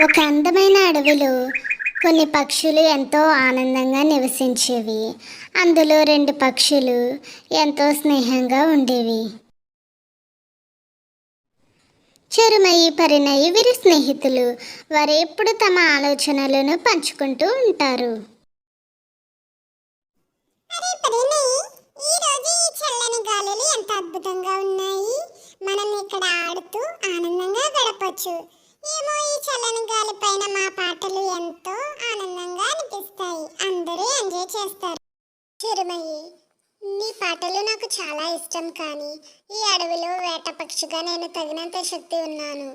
ఒక అందమైన అడవిలో కొన్ని పక్షులు ఎంతో ఆనందంగా నివసించేవి. అందులో రెండు పక్షులు ఎంతో స్నేహంగా ఉండేవి. చిరుమయి, పరిణయి వీరి స్నేహితులు. వారు ఎప్పుడు తమ ఆలోచనలను పంచుకుంటూ ఉంటారు. ఎంత అద్భుతంగా ఉన్నాయి. మనం ఇక్కడ ఆడుతూ ఆనందంగా గడపచ్చు. ఏమో ఈ చల్లని గాలి పైన మా పాటలు ఎంతో ఆనందంగా అనిపిస్తాయి. అందరూ ఎంజాయ్ చేస్తారు. చిరుమయ్యి, నీ పాటలు నాకు చాలా ఇష్టం. కానీ ఈ అడవిలో వేట పక్షిగా నేను తగినంత శక్తి ఉన్నాను.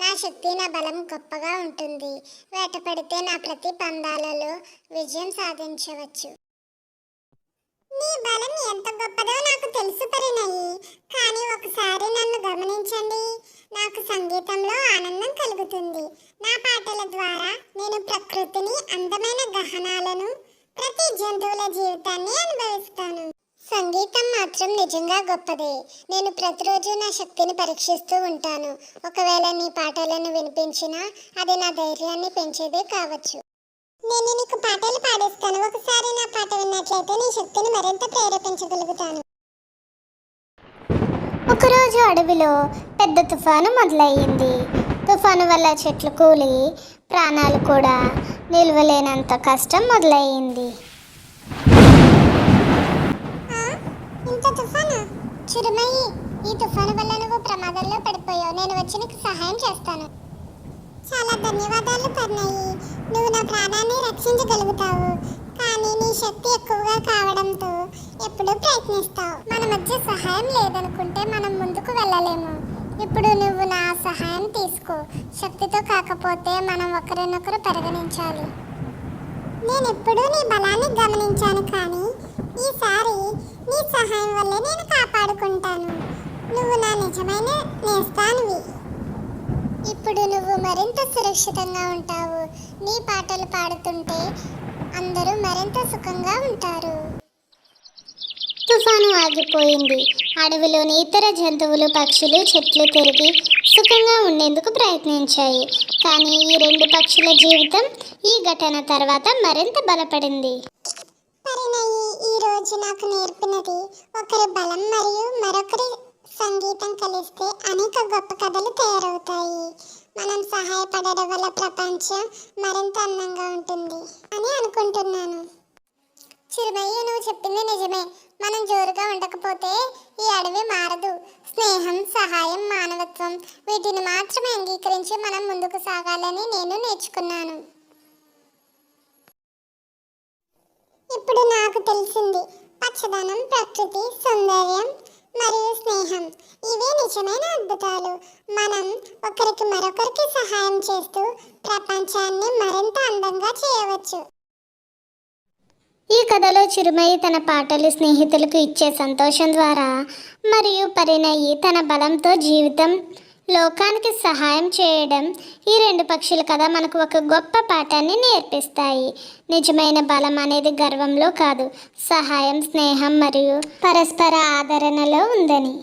నా శక్తి, నా బలం గొప్పగా ఉంటుంది. వేట పడితే నా ప్రతి పందాలలో విజయం సాధించవచ్చు. నీ బలం ఎంత గొప్పదో నాకు తెలుసు పరిణయి. కానీ ఒకసారి నన్ను గమనించండి. నాకు సంగీతంలో ఆనందం కలుగుతుంది. నా పాటల ద్వారా నేను ప్రకృతిని, అందమైన గహనాలను, ప్రతి జంతువుల జీవితాన్ని అనుభవిస్తాను. సంగీతం మాత్రం నిజంగా గొప్పదే. నేను ప్రతిరోజు నా శక్తిని పరీక్షిస్తూ ఉంటాను. ఒకవేళ నీ పాటలను వినిపించినా అది నా ధైర్యాన్ని పెంచేదే కావచ్చు. నేను నీకు పాటలు పాడిస్తాను. ఒకసారి నా పాట విన్నట్లయితే నీ శక్తిని మరింత ప్రేరేపించగలుగుతాను. ఒకరోజు అడవిలో పెద్ద తుఫాను మొదలయ్యింది. తుఫాను వల్ల చెట్లు కూలి ప్రాణాలు కూడా నిలవలేనంత కష్టం మొదలయ్యింది. ఇంత తుఫాను? చిరుమయ్యి, ఈ తుఫాను వల్ల నువ్వు ప్రమాదంలో పడిపోయావు. నేను వచ్చి నీకు సహాయం చేస్తాను. చాలా ధన్యవాదాలు పరిణయి. నువ్వు నా ప్రాణాన్ని రక్షించగలుగుతావు. కానీ నీ శక్తి ఎక్కువగా కావడంతో ఎప్పుడూ ప్రయత్నిస్తావు. మన మధ్య సహాయం లేదనుకుంటే మనం ముందుకు వెళ్ళలేము. ఇప్పుడు నువ్వు నా సహాయం తీసుకో. శక్తితో కాకపోతే మనం ఒకరినొకరు పరిగణించాలి. నేను ఎప్పుడూ నీ బలాన్ని గమనించాను, కానీ ఈసారి నీ సహాయం వల్లే నేను కాపాడుకుంటాను. నువ్వు నా నిజమైన నేస్తానివి. ఇప్పుడు నువ్వు మరింత సురక్షితంగా ఉంటావు. నీ పాటలు పాడుతుంటే అందరూ మరింత సుఖంగా ఉంటారు. తుఫాను ఆగిపోయింది. అడవిలోని ఇతర జంతువులు, పక్షులు చెట్లు తిరిగి సుఖంగా ఉండేందుకు ప్రయత్నించాయి. కానీ ఈ రెండు పక్షుల జీవితం ఈ ఘటన తర్వాత మరింత బలపడింది. పరిణయి, ఈ రోజు నాకు నేర్పినది, ఒకరి బలం మరియు మరొకరి సంగీతం కలిస్తే అనేక గొప్ప కథలు తయారవుతాయి. మనం సహాయపడడం వల్ల ప్రపంచం మరింత అందంగా ఉంటుంది అని అనుకుంటున్నాను. చిరుమయ్య, నువ్వు చెప్పింది నిజమే. మనం జోరుగా ఉండకపోతే ఈ అడవి మారదు. స్నేహం, సహాయం, మానవత్వం వీటిని మాత్రమే అంగీకరించి మనం ముందుకు సాగాలని నేను నేర్చుకున్నాను. ఇప్పుడు నాకు తెలిసింది, పచ్చదనం, ప్రకృతి, సౌందర్యం మరియు స్నేహం ఇవే నిజమైన అద్భుతాలు. మనం ఒకరికి మరొకరికి సహాయం చేస్తూ ప్రపంచాన్ని మరింత అందంగా చేయవచ్చు. ఈ కథలో చిరుమయి తన పాటలు స్నేహితులకు ఇచ్చే సంతోషం ద్వారా మరియు పరిణయి తన బలంతో జీవితం, లోకానికి సహాయం చేయడం, ఈ రెండు పక్షుల కథ మనకు ఒక గొప్ప పాఠాన్ని నేర్పిస్తాయి. నిజమైన బలం అనేది గర్వంలో కాదు, సహాయం, స్నేహం మరియు పరస్పర ఆదరణలో ఉందని.